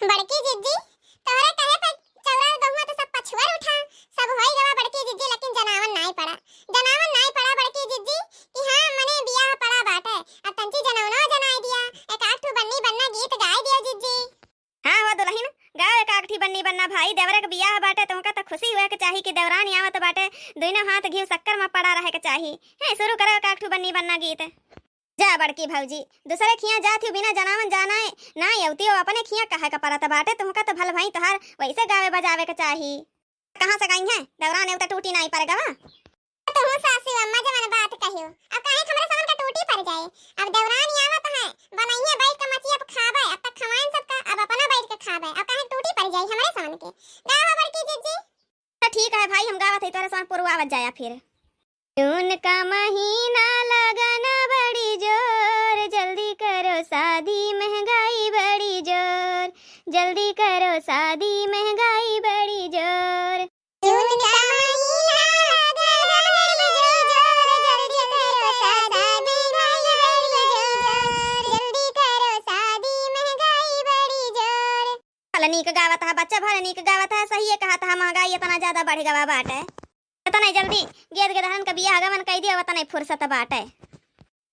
बड़की जिज्जी तोहरा कहे पे चौरा गहुआ तो सब पछुआ उठा सब होई गवा बड़की जिज्जी, लेकिन जनावन नहीं पड़ा बड़की जिज्जी कि हां मने बियाह पड़ा बाटे। अब तंची जनवनो जनाई दिया, एक आठ ठो बन्नी बन्ना गीत गाय दिया जिज्जी। हां हो दुल्हन गाओ एक आठ बन्नी बन्ना भाई, देवरे के बियाह बाटे तुमका तो खुशी हुए के चाही कि देवरानी आवत बाटे, दोनों हाथ घी शक्कर में पड़ा रहे के चाही। है शुरू करो एक आठ बन्नी बन्ना गीत। जा बड़की भौजी दूसरे खिया जात हो बिना जनावन जाना है ना यवती हो अपने खिया कहे का परत बाटे, तुमका तो भल भाई तोहार वैसे गावे बजावे के चाही। कहां से गई है देवरान एवता टूटी नहीं पड़ेगा वा तो हूं सासू अम्मा जवन बात कहियो, अब काहे हमरा समन का टूटी पड़ जाए। अब देवरानी आवत है बनाइए बैठ के मचिया पे खावे, अब तक खवाइन सबका अब अपना बैठ के खावे, अब काहे टूटी पड़ जाए हमरे समन के। गावा बड़की जिज्जी तो ठीक है भाई हम गावत है तोरे समन पुरवावत जाया। फिर जून का महीना लगन बड़ी जोर, जल्दी करो शादी महंगाई बड़ी जोर, जल्दी करो शादी महंगाई बड़ी जोर। जून का महीना लगन बड़ी जोर, जल्दी करो शादी महंगाई बड़ी जोर, जल्दी करो शादी महंगाई बड़ी जोर। भला नीक गावत है बच्चा, भला नीक गावत है, सही है कहा था महंगाई इतना ज्यादा बढ़ गवा बाटे, इतना जल्दी गेद गदहन का बियाह गमन कह दिया इतना फुर्सत बाटे।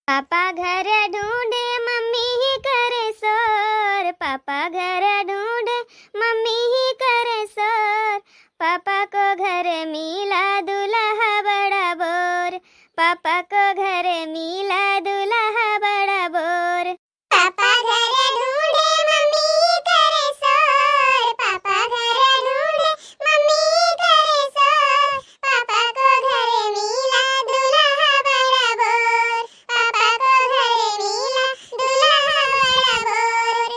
पापा घर ढूंढे मम्मी ही करे शोर, पापा घर ढूंढे मम्मी ही करे शोर, पापा को घर मिला दूल्हा बड़ा बोर, पापा को घर मिला दूल्हा बड़ा बोर। पापा घर ढूंढे मम्मी करे शोर, पापा घर ढूंढे मम्मी करे शोर, पापा को घर मिला दूल्हा बड़ा बोर, पापा को घर मिला दूल्हा बड़ा बोर।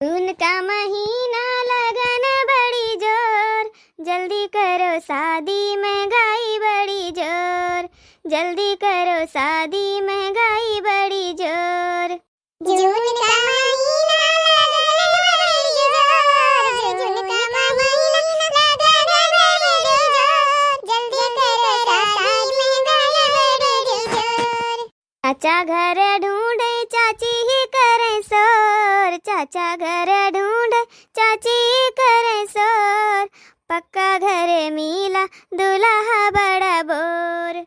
जून का महीना लगन बड़ी जोर, जल्दी करो शादी महंगाई बड़ी जोर, जल्दी करो शादी महंगाई बड़ी जोर। जून का महीना लगन बड़ी जोर, जून का महीना लगन बड़ी जोर, जल्दी करो शादी महंगाई बड़ी जोर। चाचा घर ढूंढे चाची ही करे शोर, चाचा घर ढूंढे चाची ही करे शोर, पक्का घर मिला दूल्हा बड़ा बोर।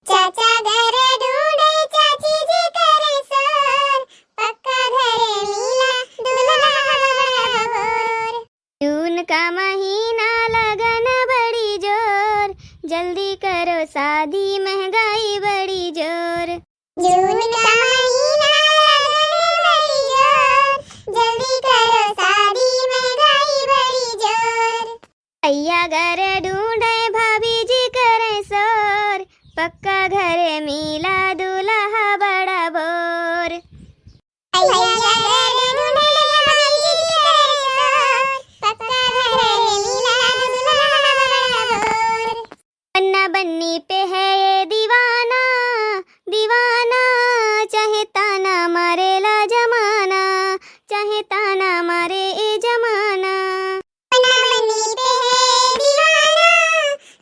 चाचा घर ढूंढे चाची जी करे शोर, पक्का घर मिला दूल्हा बड़ा बोर। जून का महीना लगन बड़ी जोर, जल्दी करो शादी महंगाई बड़ी जोर। जून का महीना लगन बड़ी जोर, जल्दी करो शादी महंगाई बड़ी जोर। भैया घर ढूंढे भाभी जी करे शोर, पक्का घर मिला दूल्हा बड़ा बोर। भैया घर ढूंढे भाभी जी करे शोर, पक्का घर मिला दूल्हा बड़ा बोर। बन्ना बन्नी पे है ये दीवाना, दीवाना चाहे ताना मारेला जमाना, चाहे ताना मारे ए जमाना। बन्ना बन्नी पे है दीवाना,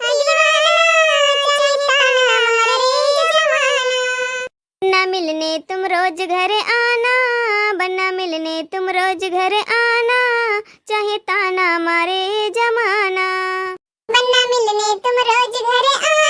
दीवाना चाहे ताना मारे जमाना। बन्ना मिलने तुम रोज घर आना, बन्ना मिलने तुम रोज घर आना, चाहे ताना मारे ए जमाना। बन्ना मिलने तुम रोज घर आना,